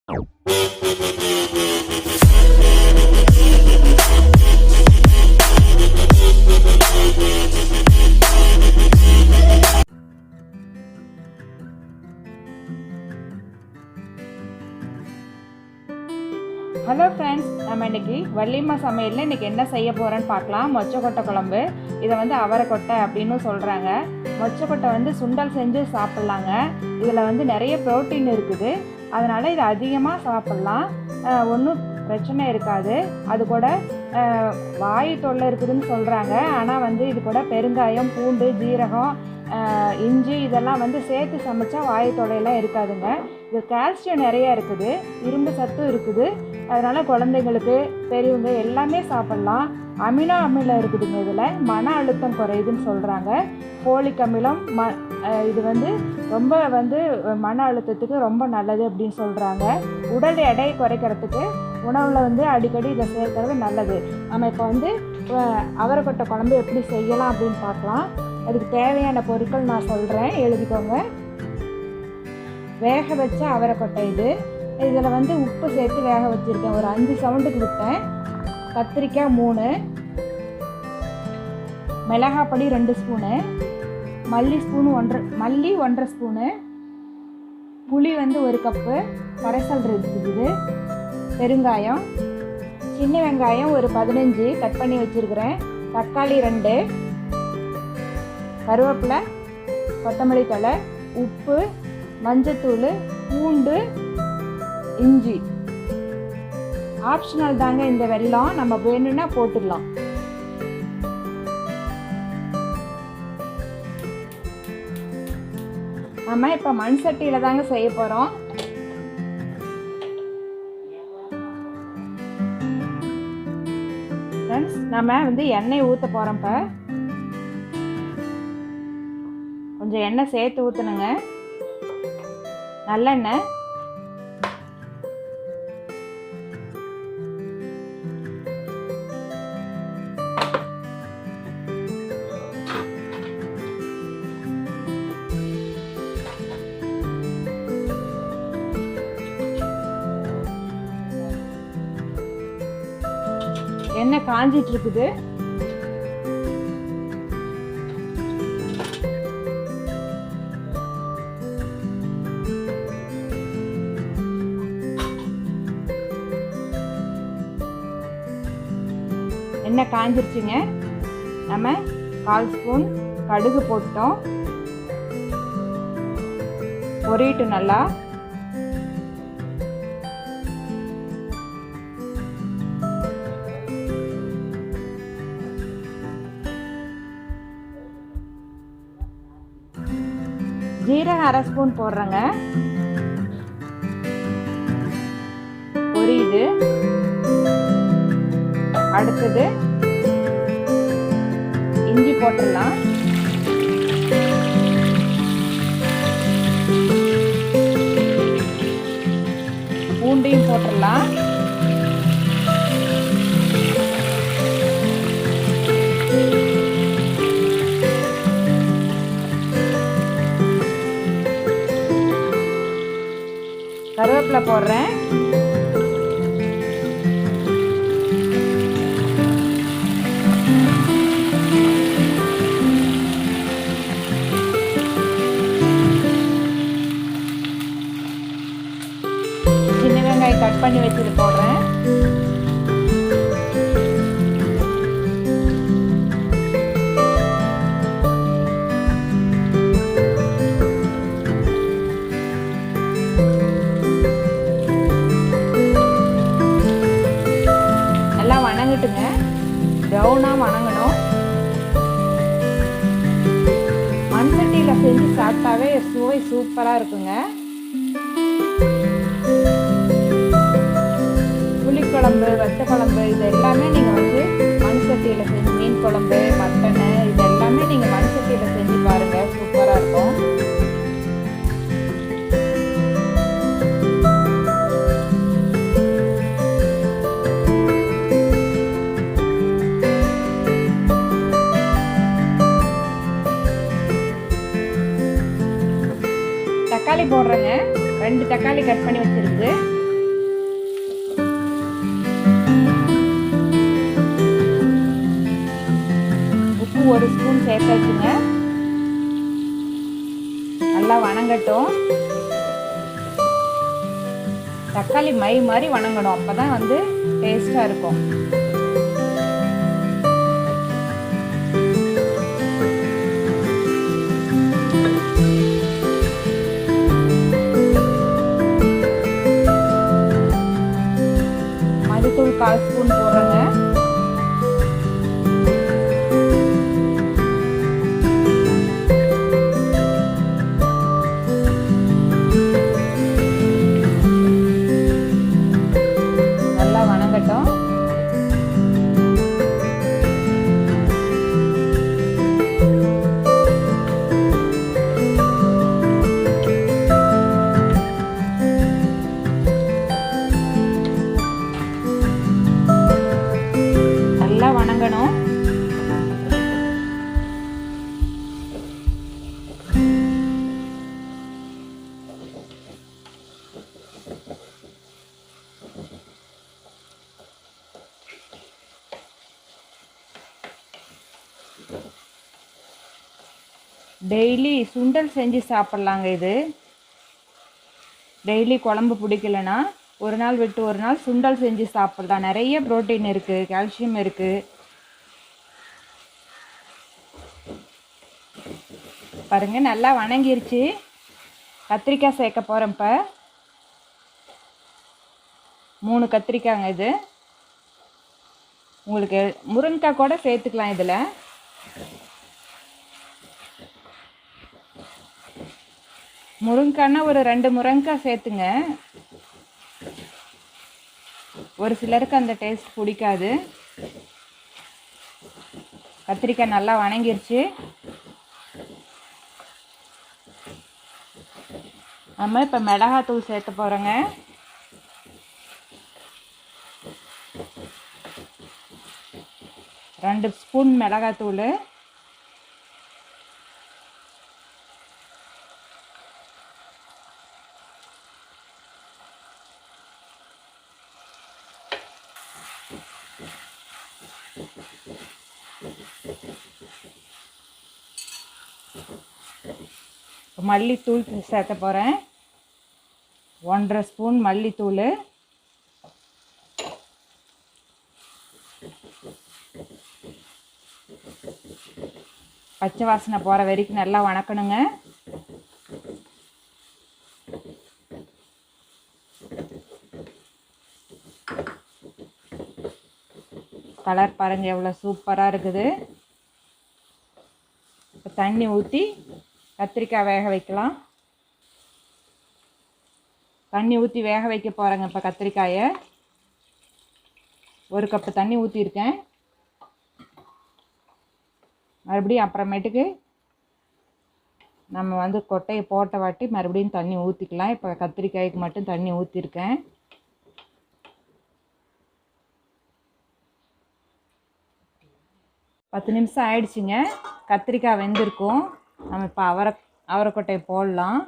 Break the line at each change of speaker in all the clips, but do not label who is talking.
Hello friends, நம்ம இன்றைக்கி வள்ளிம்மா சமையலில் இன்றைக்கி என்ன செய்ய போகிறேன்னு பார்க்கலாம். மொச்சக்கொட்டை குழம்பு. இதை வந்து அவரைக்கொட்டை அப்படின்னு சொல்கிறாங்க. மொச்சக்கொட்டை வந்து சுண்டல் செஞ்சு சாப்பிட்லாங்க. இதில் வந்து நிறைய ப்ரோட்டீன் இருக்குது. அதனால் இதை அதிகமாக சாப்பிட்லாம், ஒன்றும் பிரச்சனை இருக்காது. அது கூட வாயு தொல்லை இருக்குதுன்னு சொல்கிறாங்க. ஆனால் வந்து இது கூட பெருங்காயம், பூண்டு, ஜீரகம், இஞ்சி இதெல்லாம் வந்து சேர்த்து சமைச்சா வாயு தொல்லையெல்லாம் இருக்காதுங்க. இது கால்சியம் நிறையா இருக்குது, இரும்பு சத்தும் இருக்குது. அதனால் குழந்தைங்களுக்கு, பெரியவங்க எல்லாமே சாப்பிட்லாம். அமினோ அமிலம் இருக்குதுங்க. இதில் மன அழுத்தம் குறையுதுன்னு சொல்கிறாங்க. ஃபோலிக் அமிலம் இது வந்து ரொம்ப வந்து மன அழுத்தத்துக்கு ரொம்ப நல்லது அப்படின்னு சொல்கிறாங்க. உடல் எடையை குறைக்கிறதுக்கு உணவில் வந்து அடிக்கடி இதை சேர்க்கறது நல்லது. நம்ம இப்போ வந்து அவரைக்கொட்டை குழம்பு எப்படி செய்யலாம் அப்படின்னு பார்க்கலாம். அதுக்கு தேவையான பொருட்கள் நான் சொல்கிறேன், எழுதிக்கோங்க. வேக வச்ச அவரைக்கொட்டை இதில் வந்து உப்பு சேர்த்து வேக வச்சுருக்கேன். ஒரு 5 சவுண்டுக்கு விட்டேன். கத்திரிக்காய் 3, மிளகாப்பொடி 2 ஸ்பூனு, மல்லி 1.5 ஸ்பூனு, புளி வந்து 1 கப்பு கரைசல் இருக்குது, பெருங்காயம், சின்ன வெங்காயம் ஒரு 15 கட் பண்ணி வச்சுருக்கிறேன், தக்காளி 2, கருவேப்பிலை, கொத்தமல்லி தழை, உப்பு, மஞ்சத்தூள், பூண்டு, இஞ்சி. ஆப்ஷனல் தாங்க இந்த வெல்லம், நம்ம வேணும்னா போட்டுடலாம். நம்ம இப்போ மண் சட்டியில் தாங்க செய்ய போகிறோம். ஃப்ரெண்ட்ஸ், நம்ம வந்து எண்ணெய் ஊற்ற போகிறோம். இப்போ கொஞ்சம் எண்ணெய் சேர்த்து ஊற்றணுங்க. நல்லெண்ணெய். எண்ணெய் காஞ்சிட்டு இருக்குது. எண்ணெய் காஞ்சிருச்சுங்க. நம்ம 1/4 ஸ்பூன் கடுகு போட்டோம். பொரியிட்டு நல்லா. ஜீரகம் 1/2 ஸ்பூன் போடுறேங்க. பொரியுது. அடுத்தது இஞ்சி போட்டுடலாம். பூண்டையும் போட்டுடலாம். கருவேப்பிலை போடுறேன். சின்ன வெங்காயம் கட் பண்ணி வச்சுட்டு போடுறேன். வணங்கிட்டுங்க. ப்ரௌனாக வணங்கணும். மண் சட்டியில் செஞ்சு சாப்பிட்டாவே சுவை சூப்பராக இருக்குங்க. புளிக்குழம்பு, வத்த குழம்பு இது எல்லாமே நீங்கள் வந்து மண் சட்டியில் செஞ்சு, மீன் குழம்பு, மட்டனு இது எல்லாமே நீங்கள் மண் சட்டியில் செஞ்சு பாருங்கள், சூப்பராக இருக்கும். தக்காளி போடுறேங்க. 2 தக்காளி கட் பண்ணி வச்சிருக்கு. சேர்த்தாச்சுங்க. நல்லா வணங்கட்டும். தக்காளி மை மாதிரி வணங்கணும், அப்போ தான் வந்து டேஸ்ட்டாக இருக்கும். மஞ்சத்தூள் 1/4 ஸ்பூன் போடுறேங்க. நல்லா வணங்கட்டும். நல்லா வணங்கணும். டெய்லி சுண்டல் செஞ்சு சாப்பிட்லாங்க. இது டெய்லி குழம்பு பிடிக்கலனா ஒரு நாள் விட்டு ஒரு நாள் சுண்டல் செஞ்சு சாப்பிட்லாம். நிறைய புரோட்டீன் இருக்குது, கால்சியம் இருக்குது. பாருங்கள், நல்லா வணங்கிருச்சு. கத்திரிக்காய் சேர்க்க போகிறேன். இப்போ 3 கத்திரிக்காய்ங்க. இது உங்களுக்கு முருங்கைக்காய் கூட சேர்த்துக்கலாம். இதில் முருங்கைக்காய்னா ஒரு 2 முருங்கைக்காய் சேர்த்துங்க. ஒரு சிலருக்கு அந்த டேஸ்ட் பிடிக்காது. கத்திரிக்காய் நல்லா வணங்கிருச்சு. நம்ம இப்போ மிளகாத்தூள் சேர்த்து போகிறோங்க. ரெண்டு ஸ்பூன் மிளகாத்தூள். மல்லித்தூள் சேர்த்த போகிறேன். 1.5 ஸ்பூன் மல்லித்தூள். பச்சை வாசனை போகிற வரைக்கும் நல்லா வணக்கணுங்க. கலர் பாருங்கள் எவ்வளோ சூப்பராக இருக்குது. இப்போ தண்ணி ஊற்றி கத்திரிக்காய் வேக வைக்கலாம். தண்ணி ஊற்றி வேக வைக்க போகிறேங்க. இப்போ கத்திரிக்காயை 1 கப்பு தண்ணி ஊற்றிருக்கேன். மறுபடியும் அப்புறமேட்டுக்கு நம்ம வந்து கொட்டையை போட்ட வாட்டி மறுபடியும் தண்ணி ஊற்றிக்கலாம். இப்போ கத்திரிக்காய்க்கு மட்டும் தண்ணி ஊற்றிருக்கேன். பத்து நிமிஷம் ஆயிடுச்சுங்க. கத்திரிக்காய் வெந்திருக்கும். நம்ம இப்போ அவரைக்கொட்டையை போடலாம்.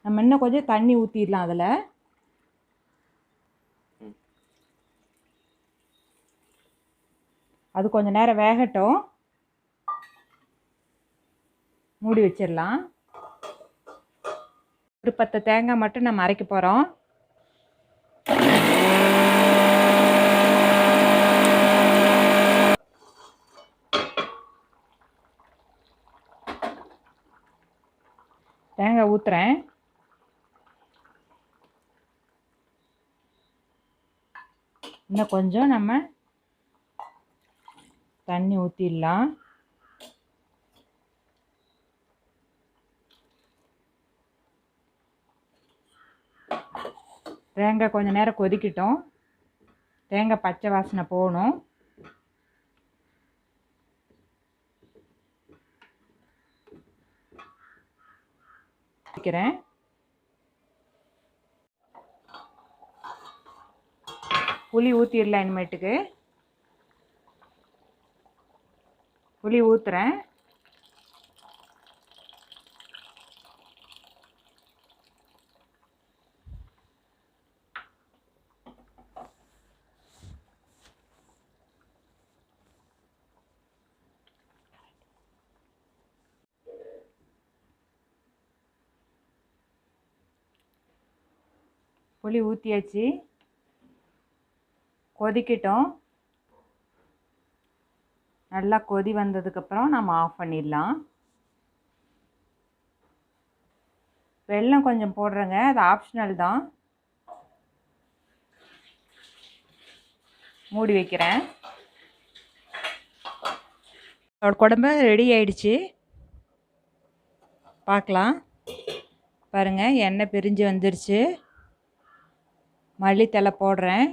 நம்ம இன்னும் கொஞ்சம் தண்ணி ஊற்றிடலாம். அதில் அது கொஞ்சம் நேரம் வேகட்டும். மூடி வச்சிடலாம். ஒரு 10 தேங்காய் மட்டும் நம்ம அரைக்க போகிறோம். தேங்காய் ஊற்றுறேன். இன்னும் கொஞ்சம் நம்ம தண்ணி ஊற்றிடலாம். தேங்காய் கொஞ்சம் நேரம் கொதிக்கட்டும். தேங்காய் பச்சை வாசனை போகணும். வைக்கிறேன். புளி ஊற்றிடலாம். இனிமேட்டுக்கு புளி ஊற்றுறேன். புளி ஊற்றியாச்சு, கொதிக்கட்டும். நல்லா கொதி வந்ததுக்கப்புறம் நம்ம ஆஃப் பண்ணிடலாம். வெல்லம் கொஞ்சம் போடுறேங்க, அது ஆப்ஷனல் தான். மூடி வைக்கிறேன். குழம்பு ரெடி ஆயிடுச்சு. பார்க்கலாம். பாருங்கள், எண்ணெய் பிரிஞ்சு வந்துருச்சு. மல்லித்தழை போடுறேன்.